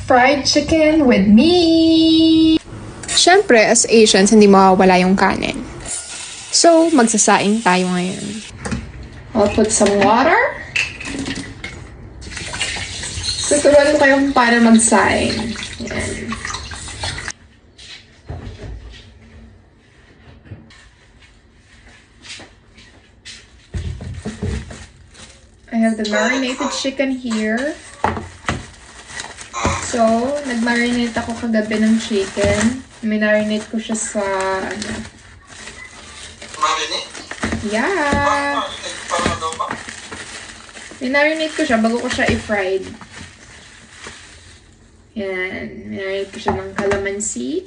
fried chicken with me! Siyempre, as Asians, hindi mawawala yung kanin. So, magsasaing tayo ngayon. I'll put some water. Tuturuan ko kayong para magsaing. Yan. I have the marinated chicken here. So, nag-marinate ako kagabi ng chicken. Minarinate ko siya sa, Marinate? Yeah! Para daw ba? Minarinate ko siya bago ko siya i-fried. Yan. Minarinate ko siya ng calamansi,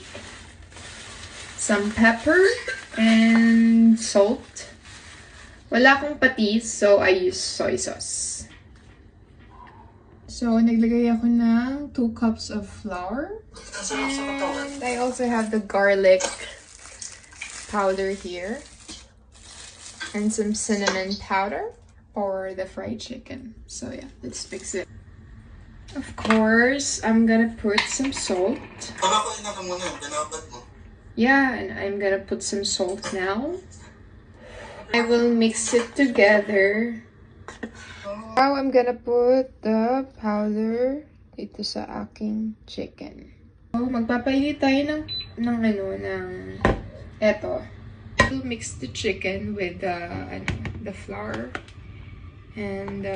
some pepper, and salt. Wala akong patis, so I use soy sauce. So, naglagay ako ng 2 cups of flour. And I also have the garlic powder here. And some cinnamon powder for the fried chicken. So yeah, let's fix it. Of course, I'm gonna put some salt. Para ko inaka muna, binabad mo. Yeah, and I'm gonna put some salt now. I will mix it together. Now I'm gonna put the powder dito sa aking chicken. So, magpapainit tayo ng eto. We'll mix the chicken with the flour and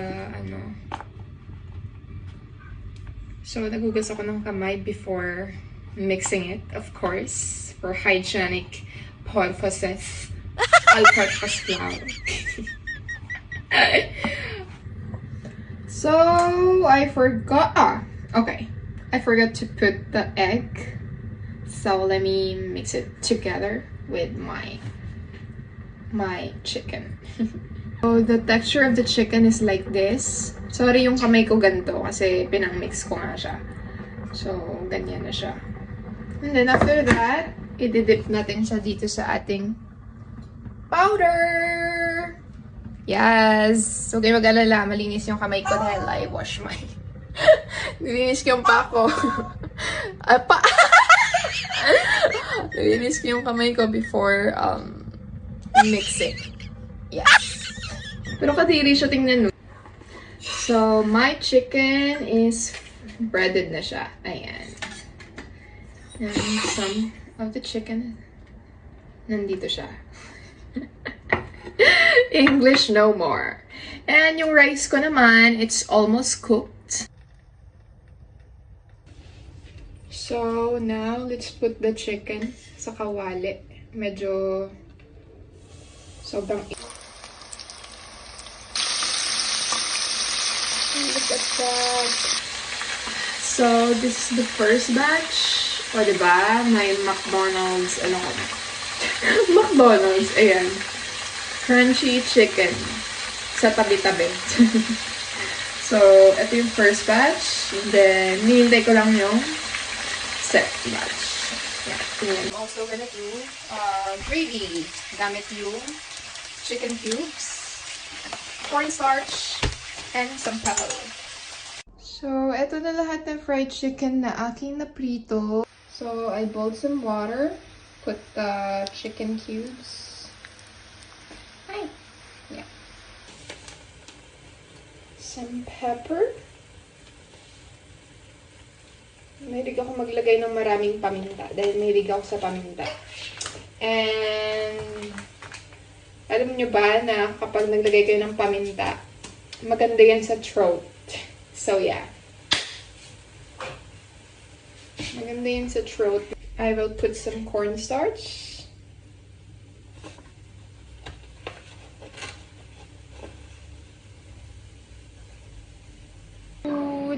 So, nagugas ako ng kamay before mixing it, of course, for hygienic purposes. All-purpose flour. So, I forgot. Okay. I forgot to put the egg. So, let me mix it together with my chicken. So, the texture of the chicken is like this. Sorry yung kamay ko ganito kasi pinang-mix ko nga siya. So, ganyan na siya. And then, after that, i-dip natin siya dito sa ating powder! Yes! So, kayo mag-alala, malinis yung kamay ko dahil I wash my... Nilinis ko yung pa ko. Nilinis ko yung kamay ko before mixing. Yes! Pero kadiri siya, tingnan mo. So, my chicken is breaded na siya. Ayan. And some of the chicken, nandito siya. English no more. And yung rice ko naman, it's almost cooked. So, now, let's put the chicken sa kawali. Medyo sobrang... Look at that. So, this is the first batch. O, diba? May McDonald's, McDonald's, ayan. Crunchy chicken sa tabi-tabi. So, ito yung first batch. Then, nihintay ko lang yung second batch. Yeah. I'm also gonna do gravy. Gamit yung chicken cubes, cornstarch, and some pepper. So, ito na lahat ng fried chicken na aking naprito. So, I boiled some water. Put the chicken cubes. Yeah. Some pepper. Mahilig ako maglagay ng maraming paminta dahil mahilig ako sa paminta. And alam nyo ba na kapag naglagay kayo ng paminta, maganda yan sa throat. So yeah. Maganda yan sa throat. I will put some cornstarch.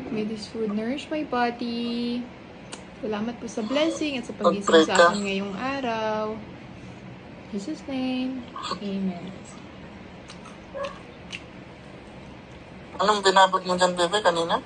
May this food nourish my body. Salamat po sa blessing at sa pagising sa akin ngayong araw. In Jesus' name, Amen. Anong binabot mo dyan, bebe, kanina?